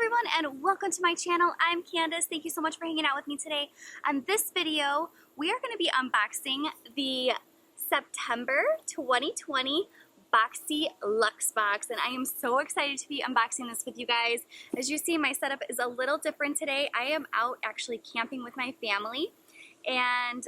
everyone, and welcome to my channel. I'm Candace. Thank you so much for hanging out with me today. On this video, we are going to be unboxing the September 2020 BoxyLuxe box, and I am so excited to be unboxing this with you guys. As you see, my setup is a little different today. I am out actually camping with my family, and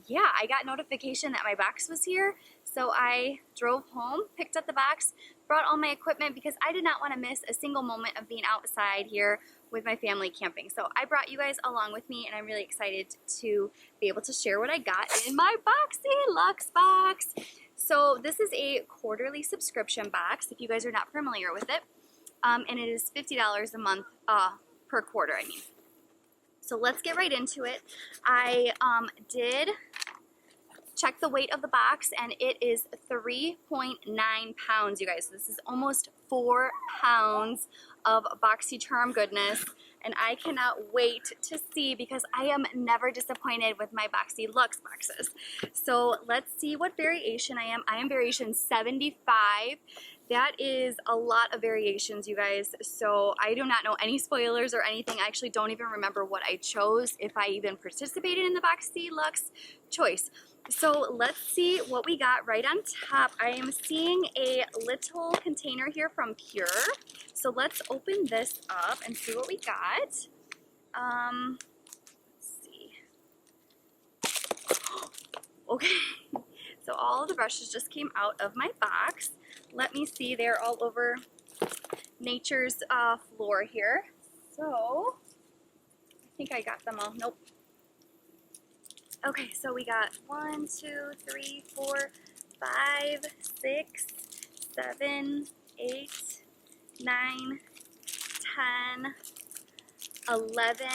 yeah, I got notification that my box was here, so I drove home, picked up the box, brought all my equipment because I did not want to miss a single moment of being outside here with my family camping. So I brought you guys along with me, and I'm really excited to be able to share what I got in my BoxyLuxe box. So this is a quarterly subscription box, if you guys are not familiar with it, and it is $50 a month per quarter, I mean. So let's get right into it. I did check the weight of the box, and it is 3.9 pounds, you guys. So this is almost 4 pounds of BoxyCharm goodness, and I cannot wait to see because I am never disappointed with my BoxyLuxe boxes. So let's see what variation I am. I am variation 75. That is a lot of variations, you guys. So I do not know any spoilers or anything. I actually don't even remember what I chose, if I even participated in the BoxyLuxe choice. So let's see what we got right on top. I am seeing a little container here from Pure. So let's open this up and see what we got. Let's see. Okay, so all of the brushes just came out of my box. Let me see, they're all over nature's floor here. So I think I got them all. Nope. Okay, so we got 1, 2, 3, 4, 5, 6, 7, 8, 9, 10, 11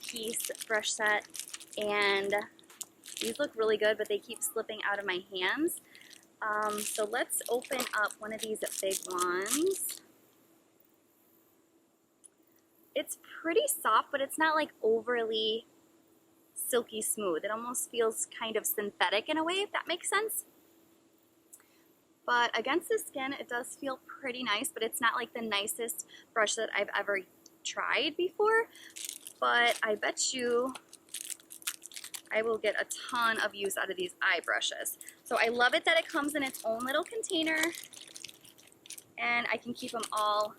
piece brush set, and these look really good, but they keep slipping out of my hands. So let's open up one of these big ones. It's pretty soft, but it's not like overly silky smooth. It almost feels kind of synthetic in a way, if that makes sense. But against the skin, it does feel pretty nice, but it's not like the nicest brush that I've ever tried before. But I bet you I will get a ton of use out of these eye brushes. So I love it that it comes in its own little container, and I can keep them all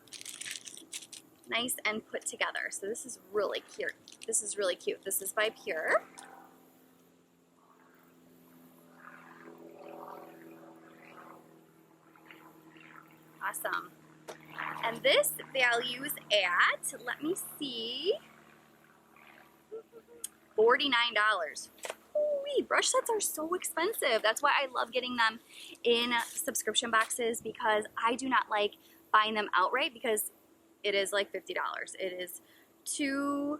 nice and put together. So this is really cute. This is really cute. This is by Pure. Awesome. And this values at, let me see, $49. Holy, brush sets are so expensive. That's why I love getting them in subscription boxes, because I do not like buying them outright because it is like $50. It is too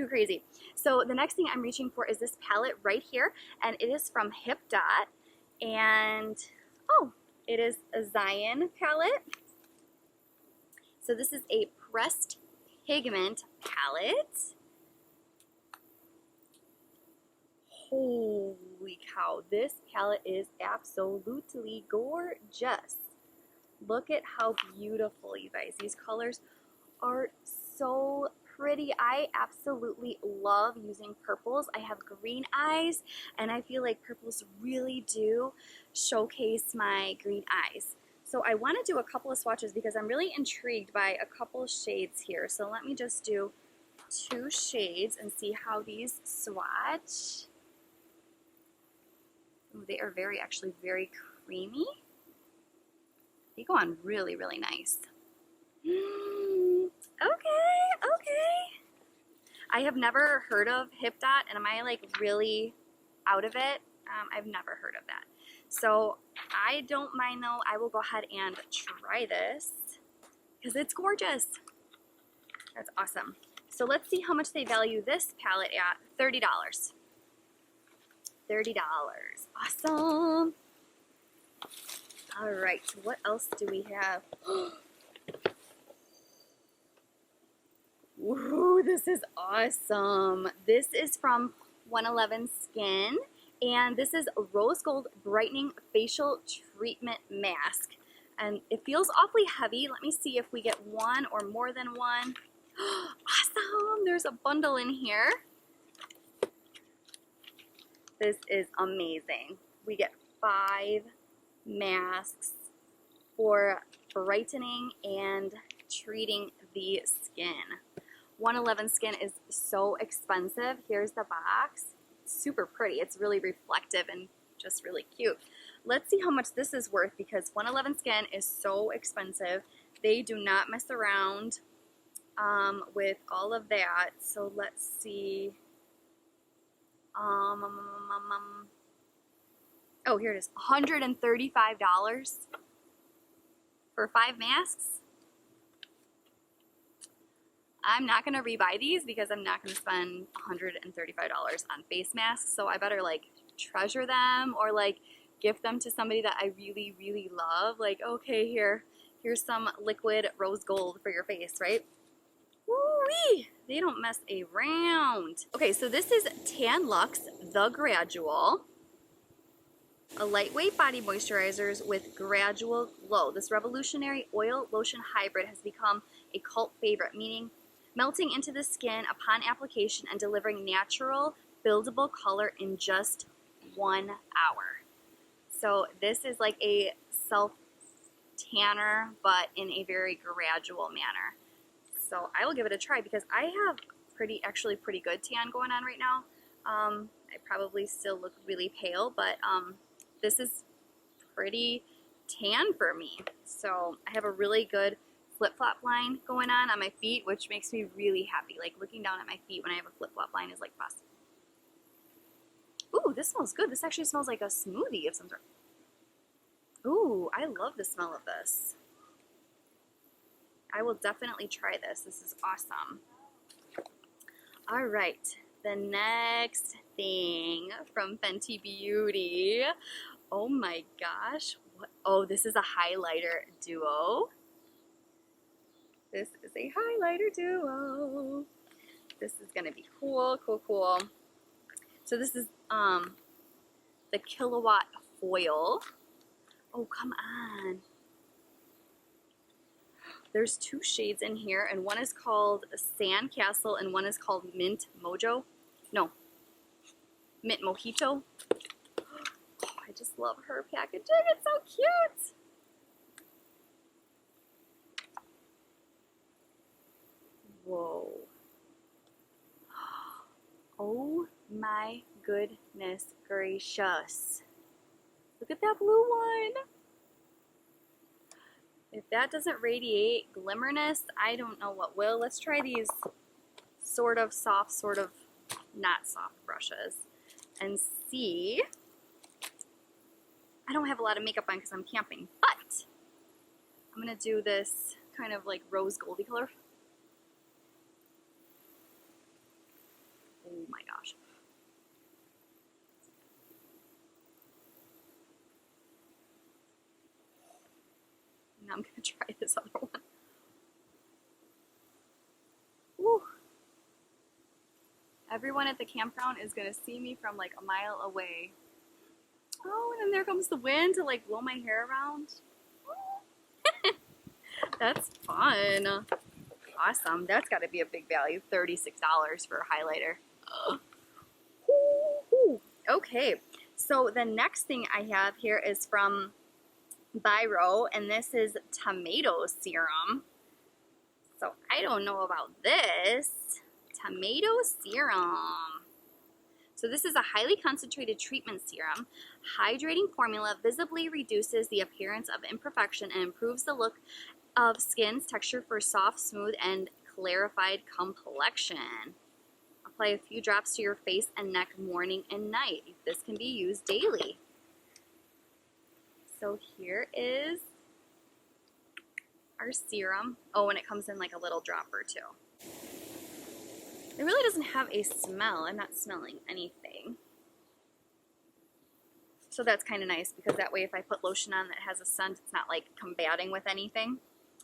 crazy. So the next thing I'm reaching for is this palette right here, and it is from Hip Dot, and oh, it is a Zion palette. So this is a pressed pigment palette. Holy cow, this palette is absolutely gorgeous. Look at how beautiful, you guys. These colors are so pretty. I absolutely love using purples. I have green eyes, and I feel like purples really do showcase my green eyes. So I want to do a couple of swatches because I'm really intrigued by a couple shades here. So let me just do 2 shades and see how these swatch. Ooh, they are actually very creamy. They go on really, really nice. Okay. I have never heard of Hip Dot, and am I like really out of it? I've never heard of that. So I don't mind though. I will go ahead and try this because it's gorgeous. That's awesome. So let's see how much they value this palette at. $30. $30. Awesome. All right, what else do we have? Ooh, this is awesome. This is from 111 Skin, and this is Rose Gold Brightening Facial Treatment Mask. And it feels awfully heavy. Let me see if we get one or more than one. Awesome! There's a bundle in here. This is amazing. We get 5 masks for brightening and treating the skin. 111 Skin is so expensive. Here's the box. It's super pretty. It's really reflective and just really cute. Let's see how much this is worth because 111 Skin is so expensive. They do not mess around with all of that. So let's see. Oh, here it is. $135 for 5 masks. I'm not going to rebuy these because I'm not going to spend $135 on face masks. So I better like treasure them or like gift them to somebody that I really, really love. Like, okay, here's some liquid rose gold for your face, right? Woo-wee! They don't mess around. Okay, so this is Tan Luxe The Gradual. A lightweight body moisturizers with gradual glow. This revolutionary oil lotion hybrid has become a cult favorite, meaning melting into the skin upon application and delivering natural, buildable color in just 1 hour. So this is like a self-tanner, but in a very gradual manner. So I will give it a try because I have actually pretty good tan going on right now. I probably still look really pale, but this is pretty tan for me. So I have a really good flip-flop line going on my feet, which makes me really happy. Like looking down at my feet when I have a flip-flop line is like fun. Ooh, this smells good. This actually smells like a smoothie of some sort. Ooh, I love the smell of this. I will definitely try this. This is awesome. All right, the next thing from Fenty Beauty. Oh my gosh. What? Oh, this is a highlighter duo. This is a highlighter duo. This is gonna be cool, cool, cool. So this is the Kilowatt Foil. Oh, come on. There's 2 shades in here, and one is called Sandcastle, and one is called Mint Mojo. No, Mint Mojito. Oh, I just love her packaging. It's so cute. Whoa. Oh my goodness gracious. Look at that blue one. If that doesn't radiate glimmerness, I don't know what will. Let's try these sort of soft, sort of not soft brushes and see. I don't have a lot of makeup on because I'm camping, but I'm going to do this kind of like rose goldy color. Oh my gosh. Now I'm going to try this other one. Woo. Everyone at the campground is going to see me from like a mile away. Oh, and then there comes the wind to like blow my hair around. That's fun. Awesome. That's got to be a big value. $36 for a highlighter. Okay, so the next thing I have here is from Biro, and this is tomato serum. So I don't know about this. Tomato serum. So this is a highly concentrated treatment serum. Hydrating formula visibly reduces the appearance of imperfection and improves the look of skin's texture for soft, smooth, and clarified complexion. Apply a few drops to your face and neck morning and night. This can be used daily. So here is our serum. Oh, and it comes in like a little dropper too. It really doesn't have a smell. I'm not smelling anything. So that's kind of nice because that way if I put lotion on that has a scent, it's not like combating with anything.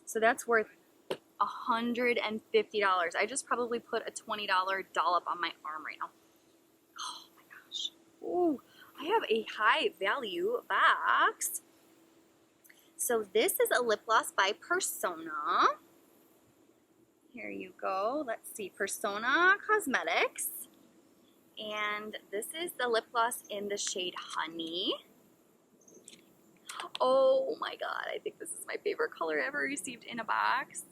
So that's worth $150. I just probably put a $20 dollop on my arm right now. Oh my gosh. Ooh, I have a high value box. So this is a lip gloss by Persona. Here you go. Let's see, Persona Cosmetics. And this is the lip gloss in the shade Honey. Oh my god, I think this is my favorite color ever received in a box.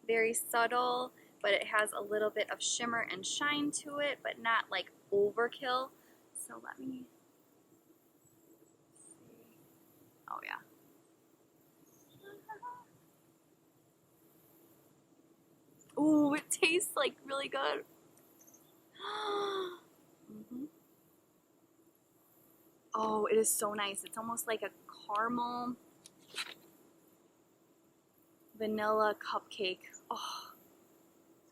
Very subtle, but it has a little bit of shimmer and shine to it, but not like overkill. So let me see. Oh yeah. Ooh, it tastes like really good. Oh, it is so nice. It's almost like a caramel vanilla cupcake.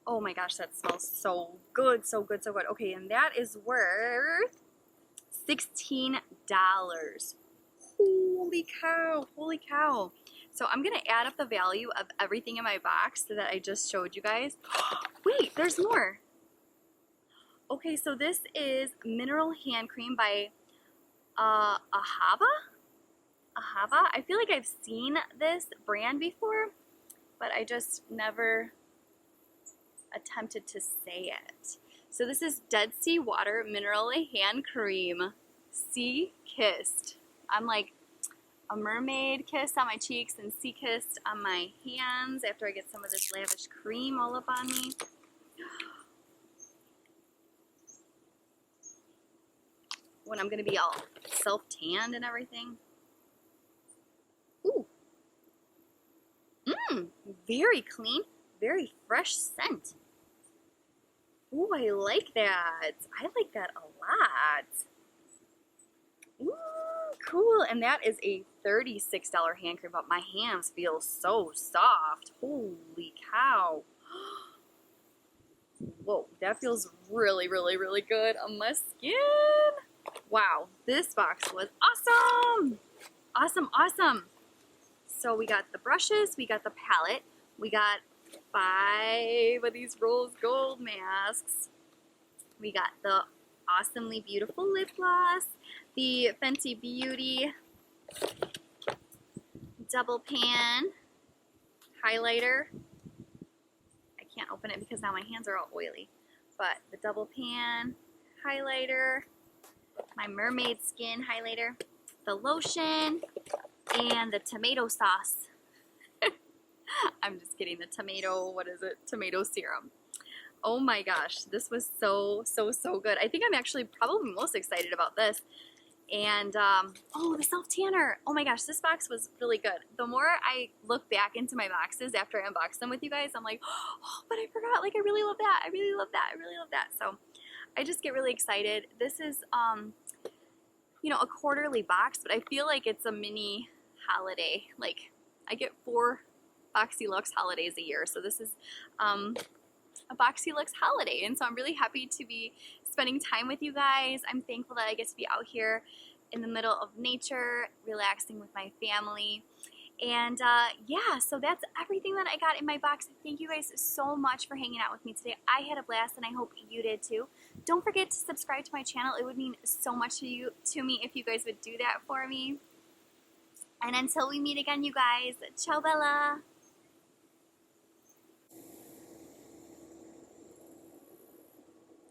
Oh my gosh, that smells so good, so good, so good. Okay, and that is worth $16. Holy cow, holy cow. So I'm gonna add up the value of everything in my box that I just showed you guys. Wait, there's more. Okay, so this is Mineral Hand Cream by Ahava? I feel like I've seen this brand before, but I just never attempted to say it. So this is Dead Sea Water Mineral Hand Cream. Sea Kissed. I'm like a mermaid kiss on my cheeks and sea kissed on my hands after I get some of this lavish cream all up on me. When I'm gonna be all self-tanned and everything. Ooh. Very clean, very fresh scent. Ooh, I like that. I like that a lot. Ooh, cool. And that is a $36 hand cream, but my hands feel so soft. Holy cow. Whoa, that feels really, really, really good on my skin. Wow, this box was awesome. Awesome, awesome. So we got the brushes, we got the palette, we got 5 of these rose gold masks. We got the awesomely beautiful lip gloss, the Fenty Beauty double pan highlighter. I can't open it because now my hands are all oily. But the double pan highlighter, my mermaid skin highlighter, the lotion, and the tomato sauce. I'm just kidding, the tomato, what is it? Tomato serum. Oh my gosh, this was so, so, so good. I think I'm actually probably most excited about this. And, oh, the self-tanner. Oh my gosh, this box was really good. The more I look back into my boxes after I unbox them with you guys, I'm like, oh, but I forgot, like, I really love that. I really love that. I really love that. So I just get really excited. This is, you know, a quarterly box, but I feel like it's a mini holiday. Like, I get 4 BoxyLuxe holidays a year. So this is, a BoxyLuxe holiday, and so I'm really happy to be spending time with you guys. I'm thankful that I get to be out here in the middle of nature, relaxing with my family. And yeah, so that's everything that I got in my box. Thank you guys so much for hanging out with me today. I had a blast, and I hope you did too. Don't forget to subscribe to my channel. It would mean so much to me if you guys would do that for me. And until we meet again, you guys, ciao Bella.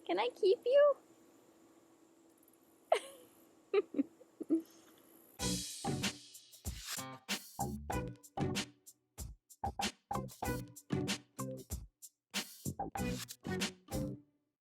Can I keep you?